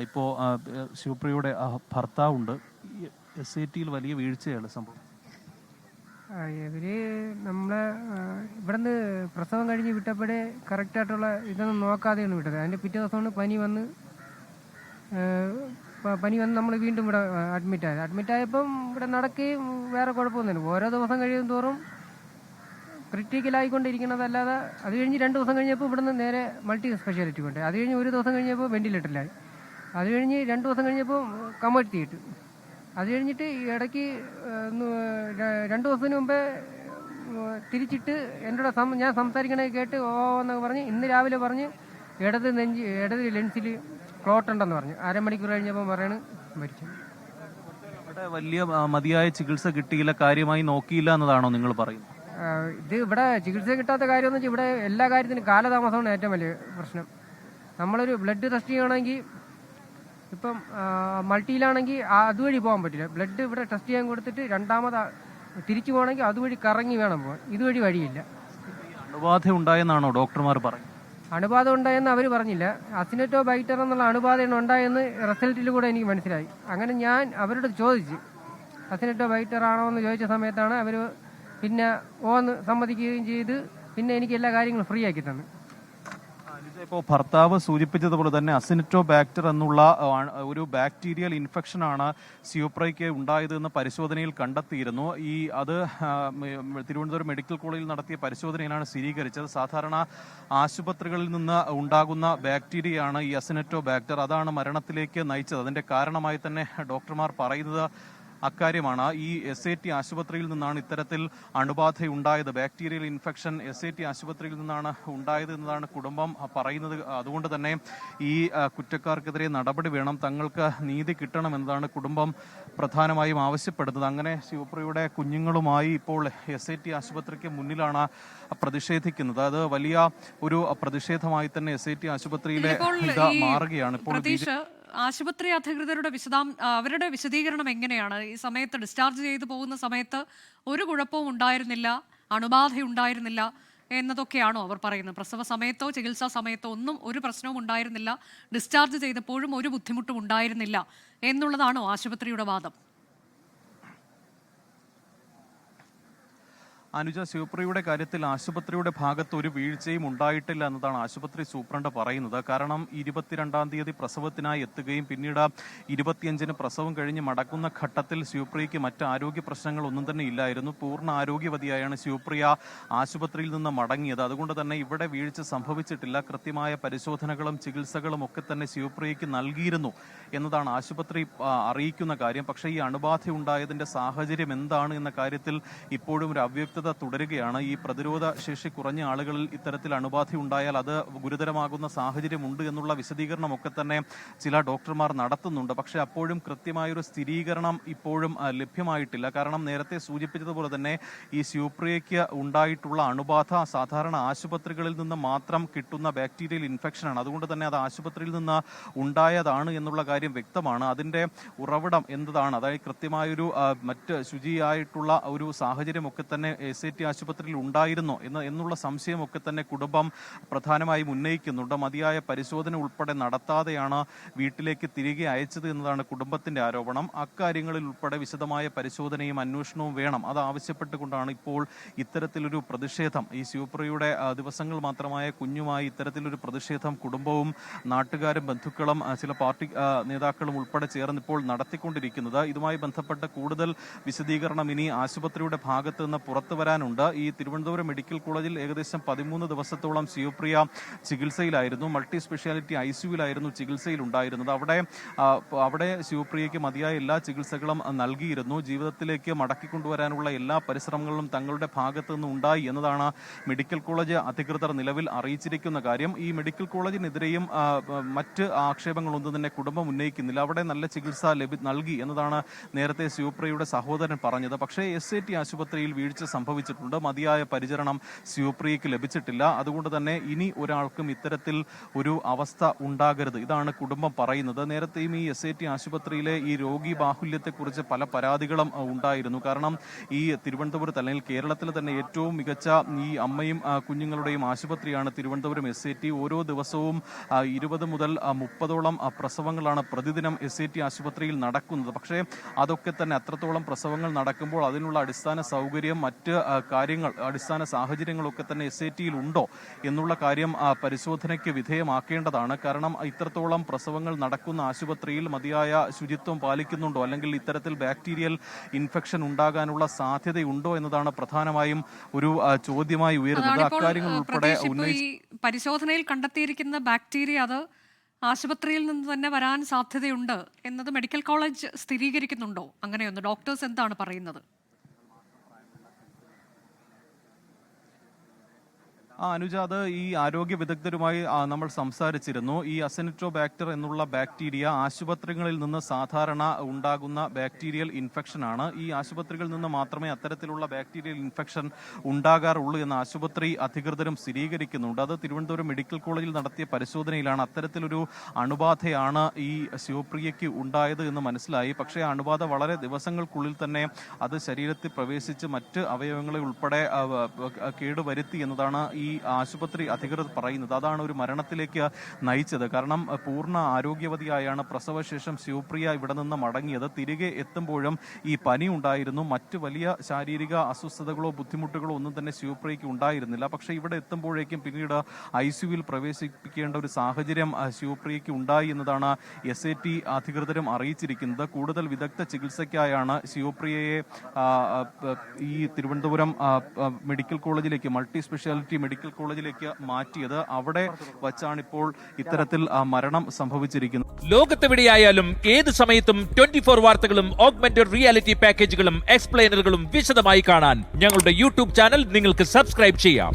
ഇപ്പോൾ ശിവപ്രിയയുടെ ഭർത്താവുണ്ട്. SIT-യിൽ വലിയ വീഴ്ചയാണ് സംഭവം. ഇവര് നമ്മളെ ഇവിടുന്ന് പ്രസവം കഴിഞ്ഞ് വിട്ടപ്പോഴേ കറക്റ്റായിട്ടുള്ള ഇതൊന്നും നോക്കാതെയാണ് വിട്ടത്. അതിൻ്റെ പിറ്റേ ദിവസമാണ് പനി വന്ന് നമ്മൾ വീണ്ടും ഇവിടെ അഡ്മിറ്റായപ്പം ഇവിടെ നടക്കുകയും വേറെ കുഴപ്പമൊന്നുമില്ല. ഓരോ ദിവസം കഴിയും തോറും ക്രിട്ടിക്കലായിക്കൊണ്ടിരിക്കുന്നതല്ലാതെ അത് കഴിഞ്ഞ് 2 ദിവസം കഴിഞ്ഞപ്പോൾ ഇവിടുന്ന് നേരെ മൾട്ടി സ്പെഷ്യാലിറ്റി കൊണ്ട്, അത് കഴിഞ്ഞ് 1 ദിവസം കഴിഞ്ഞപ്പോൾ വെന്റിലേറ്ററിലായി, അത് കഴിഞ്ഞ് 2 ദിവസം കഴിഞ്ഞപ്പോൾ കമഴ്ത്തി ഇട്ടു. അത് കഴിഞ്ഞിട്ട് ഇടയ്ക്ക് 2 ദിവസത്തിന് മുമ്പേ തിരിച്ചിട്ട് എന്നോട് ഞാൻ സംസാരിക്കണേ കേട്ട് ഓ എന്നൊക്കെ പറഞ്ഞ് ഇന്ന് രാവിലെ പറഞ്ഞ് ഇടത് ലെൻസിൽ ക്ലോട്ട് ഉണ്ടെന്ന് പറഞ്ഞു. അരമണിക്കൂർ കഴിഞ്ഞപ്പോൾ പറയാണ് മരിച്ചു. ഇവിടെ വലിയ മതിയായ ചികിത്സ കിട്ടിയില്ല, കാര്യമായി നോക്കിയില്ല എന്നതാണോ നിങ്ങൾ പറയുന്നത്? ഇത് ഇവിടെ ചികിത്സ കിട്ടാത്ത കാര്യമെന്ന് വെച്ചാൽ ഇവിടെ എല്ലാ കാര്യത്തിനും കാലതാമസമാണ് ഏറ്റവും വലിയ പ്രശ്നം. നമ്മളൊരു ബ്ലഡ് ടെസ്റ്റ് ചെയ്യണമെങ്കിൽ ഇപ്പം മൾട്ടിയിലാണെങ്കിൽ അതുവഴി പോകാൻ പറ്റില്ല. ബ്ലഡ് ഇവിടെ ടെസ്റ്റ് ചെയ്യാൻ കൊടുത്തിട്ട് രണ്ടാമത് തിരിച്ചു പോകണമെങ്കിൽ അതുവഴി കറങ്ങി വേണം പോകാൻ. ഇതുവഴി വഴിയില്ല. അണുബാധ ഉണ്ടായെന്നാണോ ഡോക്ടർമാർ പറയുന്നത്? അണുബാധ ഉണ്ടായെന്ന് അവർ പറഞ്ഞില്ല. അസിനറ്റോബൈക്ടർ എന്നുള്ള അണുബാധയാണ് ഉണ്ടായെന്ന് റിസൾട്ടിൽ കൂടെ എനിക്ക് മനസ്സിലായി. അങ്ങനെ ഞാൻ അവരോട് ചോദിച്ചു അസിനറ്റോബൈക്ടർ ആണോ എന്ന് ചോദിച്ച സമയത്താണ് അവർ പിന്നെ ഓന്ന് സമ്മതിക്കുകയും ചെയ്ത് പിന്നെ എനിക്ക് എല്ലാ കാര്യങ്ങളും ഫ്രീ ആക്കി തന്നു. ഇപ്പോൾ ഭർത്താവ് സൂചിപ്പിച്ചതുപോലെ തന്നെ അസിനറ്റോബാക്ടർ എന്നുള്ള ഒരു ബാക്ടീരിയൽ ഇൻഫെക്ഷനാണ് ശിവപ്രിയയ്ക്ക് ഉണ്ടായതെന്ന് പരിശോധനയിൽ കണ്ടെത്തിയിരുന്നു. അത് തിരുവനന്തപുരം മെഡിക്കൽ കോളേജിൽ നടത്തിയ പരിശോധനയിലാണ് സ്ഥിരീകരിച്ചത്. സാധാരണ ആശുപത്രികളിൽ നിന്ന് ഉണ്ടാകുന്ന ബാക്ടീരിയയാണ് ഈ അസിനറ്റോബാക്ടർ. അതാണ് മരണത്തിലേക്ക് നയിച്ചത്. അതിന്റെ കാരണമായി തന്നെ ഡോക്ടർമാർ പറയുന്നത് അക്കാര്യമാണ്. ഈ SIT ആശുപത്രിയിൽ നിന്നാണ് ഇത്തരത്തിൽ അണുബാധയുണ്ടായത്. ബാക്ടീരിയൽ ഇൻഫെക്ഷൻ SIT ആശുപത്രിയിൽ നിന്നാണ് ഉണ്ടായത് എന്നതാണ് കുടുംബം പറയുന്നത്. അതുകൊണ്ട് തന്നെ ഈ കുറ്റക്കാർക്കെതിരെ നടപടി വേണം, തങ്ങൾക്ക് നീതി കിട്ടണം എന്നതാണ് കുടുംബം പ്രധാനമായും ആവശ്യപ്പെടുന്നത്. അങ്ങനെ ശിവപ്രിയയുടെ കുഞ്ഞുങ്ങളുമായി ഇപ്പോൾ SIT ആശുപത്രിക്ക് മുന്നിലാണ് പ്രതിഷേധിക്കുന്നത്. അത് വലിയ ഒരു പ്രതിഷേധമായി തന്നെ SIT ആശുപത്രിയിലെ ഇത് മാറുകയാണ്. ഇപ്പോൾ ആശുപത്രി അധികൃതരുടെ അവരുടെ വിശദീകരണം എങ്ങനെയാണ്? ഈ സമയത്ത് ഡിസ്ചാർജ് ചെയ്തു പോകുന്ന സമയത്ത് ഒരു കുഴപ്പവും ഉണ്ടായിരുന്നില്ല, അണുബാധയുണ്ടായിരുന്നില്ല എന്നതൊക്കെയാണോ അവർ പറയുന്നത്? പ്രസവ സമയത്തോ ചികിത്സാ സമയത്തോ ഒന്നും ഒരു പ്രശ്നവും ഉണ്ടായിരുന്നില്ല, ഡിസ്ചാർജ് ചെയ്തപ്പോഴും ഒരു ബുദ്ധിമുട്ടും ഉണ്ടായിരുന്നില്ല എന്നുള്ളതാണോ ആശുപത്രിയുടെ വാദം? അനുജ, ശിവപ്രിയയുടെ കാര്യത്തിൽ ആശുപത്രിയുടെ ഭാഗത്ത് ഒരു വീഴ്ചയും ഉണ്ടായിട്ടില്ല എന്നതാണ് ആശുപത്രി സൂപ്രണ്ട് പറയുന്നത്. കാരണം 22-ാം തീയതി പ്രസവത്തിനായി എത്തുകയും പിന്നീട് 25-ന് പ്രസവം കഴിഞ്ഞ് മടക്കുന്ന ഘട്ടത്തിൽ ശിവപ്രിയയ്ക്ക് മറ്റ് ആരോഗ്യ പ്രശ്നങ്ങൾ ഒന്നും തന്നെ ഇല്ലായിരുന്നു. പൂർണ്ണ ആരോഗ്യവതിയായാണ് ശിവപ്രിയ ആശുപത്രിയിൽ നിന്ന് മടങ്ങിയത്. അതുകൊണ്ട് തന്നെ ഇവിടെ വീഴ്ച സംഭവിച്ചിട്ടില്ല. കൃത്യമായ പരിശോധനകളും ചികിത്സകളും ഒക്കെ തന്നെ ശിവപ്രിയയ്ക്ക് നൽകിയിരുന്നു എന്നതാണ് ആശുപത്രി അറിയിക്കുന്ന കാര്യം. പക്ഷേ ഈ അണുബാധ ഉണ്ടായതിന്റെ സാഹചര്യം എന്താണ് എന്ന കാര്യത്തിൽ ഇപ്പോഴും ഒരു അവ്യക്തത തുടരുകയാണ്. ഈ പ്രതിരോധ ശേഷി കുറഞ്ഞ ആളുകളിൽ ഇത്തരത്തിൽ അണുബാധ ഉണ്ടായാൽ അത് ഗുരുതരമാകുന്ന സാഹചര്യമുണ്ട് എന്നുള്ള വിശദീകരണമൊക്കെ തന്നെ ചില ഡോക്ടർമാർ നടത്തുന്നുണ്ട്. പക്ഷെ അപ്പോഴും കൃത്യമായൊരു സ്ഥിരീകരണം ഇപ്പോഴും ലഭ്യമായിട്ടില്ല. കാരണം നേരത്തെ സൂചിപ്പിച്ചതുപോലെ തന്നെ ഈ ശിവപ്രിയയ്ക്ക് ഉണ്ടായിട്ടുള്ള അണുബാധ സാധാരണ ആശുപത്രികളിൽ നിന്ന് മാത്രം കിട്ടുന്ന ബാക്ടീരിയൽ ഇൻഫെക്ഷനാണ്. അതുകൊണ്ട് തന്നെ അത് ആശുപത്രിയിൽ നിന്ന് ഉണ്ടായതാണ് എന്നുള്ള കാര്യം വ്യക്തമാണ്. അതിന്റെ ഉറവിടം എന്താണ്, അതായത് കൃത്യമായൊരു മറ്റ് ശുചിയായിട്ടുള്ള ഒരു സാഹചര്യമൊക്കെ തന്നെ SIT ആശുപത്രിയിൽ ഉണ്ടായിരുന്നോ എന്നുള്ള സംശയമൊക്കെ തന്നെ കുടുംബം പ്രധാനമായും ഉന്നയിക്കുന്നുണ്ട്. മതിയായ പരിശോധന ഉൾപ്പെടെ നടത്താതെയാണ് വീട്ടിലേക്ക് തിരികെ അയച്ചത് എന്നതാണ് കുടുംബത്തിന്റെ ആരോപണം. അക്കാര്യങ്ങളിൽ ഉൾപ്പെടെ വിശദമായ പരിശോധനയും അന്വേഷണവും വേണം. അത് ആവശ്യപ്പെട്ടുകൊണ്ടാണ് ഇപ്പോൾ ഇത്തരത്തിലൊരു പ്രതിഷേധം, ഈ ശിവപ്രിയയുടെ ദിവസങ്ങൾ മാത്രമായ കുഞ്ഞുമായി ഇത്തരത്തിലൊരു പ്രതിഷേധം കുടുംബവും നാട്ടുകാരും ബന്ധുക്കളും ചില പാർട്ടി നേതാക്കളും ഉൾപ്പെടെ ചേർന്ന് ഇപ്പോൾ നടത്തിക്കൊണ്ടിരിക്കുന്നത്. ഇതുമായി ബന്ധപ്പെട്ട കൂടുതൽ വിശദീകരണം ഇനി ആശുപത്രിയുടെ ഭാഗത്ത് നിന്ന് പുറത്തു വരാനുണ്ട്. ഈ തിരുവനന്തപുരം മെഡിക്കൽ കോളേജിൽ ഏകദേശം 13 ദിവസത്തോളം ശിവപ്രിയ ചികിത്സയിലായിരുന്നു. മൾട്ടി സ്പെഷ്യാലിറ്റി ICUവിലായിരുന്നു ചികിത്സയിൽ ഉണ്ടായിരുന്നത്. അവിടെ ശിവപ്രിയയ്ക്ക് മതിയായ എല്ലാ ചികിത്സകളും നൽകിയിരുന്നു. ജീവിതത്തിലേക്ക് മടക്കിക്കൊണ്ടുവരാനുള്ള എല്ലാ പരിശ്രമങ്ങളും തങ്ങളുടെ ഭാഗത്തു നിന്ന് ഉണ്ടായി എന്നതാണ് മെഡിക്കൽ കോളേജ് അധികൃതർ നിലവിൽ അറിയിച്ചിരിക്കുന്ന കാര്യം. ഈ മെഡിക്കൽ കോളേജിനെതിരെയും മറ്റ് ആക്ഷേപങ്ങളൊന്നും തന്നെ കുടുംബം ഉന്നയിക്കുന്നില്ല. അവിടെ നല്ല ചികിത്സ നൽകി എന്നതാണ് നേരത്തെ ശിവപ്രിയയുടെ സഹോദരൻ പറഞ്ഞത്. പക്ഷേ SIT ആശുപത്രിയിൽ വീഴ്ച സംഭവിച്ചു. സംഭവിച്ചിട്ടുണ്ട്. മതിയായ പരിചരണം ശിവപ്രിയയ്ക്ക് ലഭിച്ചിട്ടില്ല. അതുകൊണ്ട് തന്നെ ഇനി ഒരാൾക്കും ഇത്തരത്തിൽ ഒരു അവസ്ഥ ഉണ്ടാകരുത്. ഇതാണ് കുടുംബം പറയുന്നത്. നേരത്തെയും ഈ SAT ആശുപത്രിയിലെ ഈ രോഗി ബാഹുല്യത്തെക്കുറിച്ച് പല പരാതികളും ഉണ്ടായിരുന്നു. കാരണം ഈ തിരുവനന്തപുരത്ത് അല്ലെങ്കിൽ കേരളത്തിൽ തന്നെ ഏറ്റവും മികച്ച ഈ അമ്മയും കുഞ്ഞുങ്ങളുടെയും ആശുപത്രിയാണ് തിരുവനന്തപുരം SAT. ഓരോ ദിവസവും 20 മുതൽ 30ഓളം പ്രസവങ്ങളാണ് പ്രതിദിനം SAT ആശുപത്രിയിൽ നടക്കുന്നത്. പക്ഷേ അതൊക്കെ തന്നെ അത്രത്തോളം പ്രസവങ്ങൾ നടക്കുമ്പോൾ അതിനുള്ള അടിസ്ഥാന സൗകര്യം, മറ്റ് കാര്യങ്ങൾ, അടിസ്ഥാന സാഹചര്യങ്ങളൊക്കെ തന്നെ SATയിൽ ഉണ്ടോ എന്നുള്ള കാര്യം പരിശോധനയ്ക്ക് വിധേയമാക്കേണ്ടതാണ്. കാരണം ഇത്രത്തോളം പ്രസവങ്ങൾ നടക്കുന്ന ആശുപത്രിയിൽ മതിയായ ശുചിത്വം പാലിക്കുന്നുണ്ടോ, അല്ലെങ്കിൽ ഇത്തരത്തിൽ ബാക്ടീരിയൽ ഇൻഫെക്ഷൻ ഉണ്ടാകാനുള്ള സാധ്യതയുണ്ടോ എന്നതാണ് പ്രധാനമായും ഒരു ചോദ്യമായി ഉയരുന്നത്. അക്കാര്യങ്ങൾ ഉൾപ്പെടെ ഈ പരിശോധനയിൽ കണ്ടെത്തിയിരിക്കുന്ന ബാക്ടീരിയ അത് ആശുപത്രിയിൽ നിന്ന് തന്നെ വരാൻ സാധ്യതയുണ്ട് എന്നത് മെഡിക്കൽ കോളേജ് സ്ഥിരീകരിക്കുന്നുണ്ടോ? അങ്ങനെയൊന്ന് ഡോക്ടേഴ്സ് എന്താണ് പറയുന്നത്? അനുജ, അത് ഈ ആരോഗ്യ വിദഗ്ധരുമായി നമ്മൾ സംസാരിച്ചിരുന്നു. ഈ അസെനിറ്റോബാക്ടർ എന്നുള്ള ബാക്ടീരിയ ആശുപത്രികളിൽ നിന്ന് സാധാരണ ഉണ്ടാകുന്ന ബാക്ടീരിയൽ ഇൻഫെക്ഷൻ ആണ്. ഈ ആശുപത്രികളിൽ നിന്ന് മാത്രമേ അത്തരത്തിലുള്ള ബാക്ടീരിയൽ ഇൻഫെക്ഷൻ ഉണ്ടാകാറുള്ളൂ എന്ന് ആശുപത്രി അധികൃതരും സ്ഥിരീകരിക്കുന്നുണ്ട്. അത് തിരുവനന്തപുരം മെഡിക്കൽ കോളേജിൽ നടത്തിയ പരിശോധനയിലാണ് അത്തരത്തിലൊരു അണുബാധയാണ് ഈ ശിവപ്രിയയ്ക്ക് ഉണ്ടായത് എന്ന് മനസ്സിലായി. പക്ഷേ അണുബാധ വളരെ ദിവസങ്ങൾക്കുള്ളിൽ തന്നെ അത് ശരീരത്തിൽ പ്രവേശിച്ച് മറ്റ് അവയവങ്ങളെ ഉൾപ്പെടെ കേടുവരുത്തി എന്നതാണ് ഈ ആശുപത്രി അധികൃതർ പറയുന്നത്. അതാണ് ഒരു മരണത്തിലേക്ക് നയിച്ചത്. കാരണം പൂർണ്ണ ആരോഗ്യവതിയായാണ് പ്രസവശേഷം ശിവപ്രിയ ഇവിടെ നിന്ന് മടങ്ങിയത്. തിരികെ എത്തുമ്പോഴും ഈ പനി ഉണ്ടായിരുന്നു. മറ്റ് വലിയ ശാരീരിക അസ്വസ്ഥതകളോ ബുദ്ധിമുട്ടുകളോ ഒന്നും തന്നെ ശിവപ്രിയയ്ക്ക് ഉണ്ടായിരുന്നില്ല. പക്ഷേ ഇവിടെ എത്തുമ്പോഴേക്കും പിന്നീട് ICUവിൽ പ്രവേശിപ്പിക്കേണ്ട ഒരു സാഹചര്യം ശിവപ്രിയയ്ക്ക് ഉണ്ടായി എന്നതാണ് SAT അധികൃതരും അറിയിച്ചിരിക്കുന്നത്. കൂടുതൽ വിദഗ്ധ ചികിത്സയ്ക്കായാണ് ശിവപ്രിയയെ ഈ തിരുവനന്തപുരം മെഡിക്കൽ കോളേജിലേക്ക്, മൾട്ടി സ്പെഷ്യാലിറ്റി മെഡിക്കൽ കോളേജിലേക്ക് മാറ്റിയത്. അവിടെ വച്ചാണിപ്പോൾ ഇത്തരത്തിൽ മരണം സംഭവിച്ചിരിക്കുന്നത്. ലോകത്തെവിടെയായാലും ഏത് സമയത്തും 24 വാർത്തകളും ഓഗ്മെന്റഡ് റിയാലിറ്റി പാക്കേജുകളും എക്സ്പ്ലെയിനറുകളും വിശദമായി കാണാൻ ഞങ്ങളുടെ YouTube ചാനൽ നിങ്ങൾക്ക് സബ്സ്ക്രൈബ് ചെയ്യാം.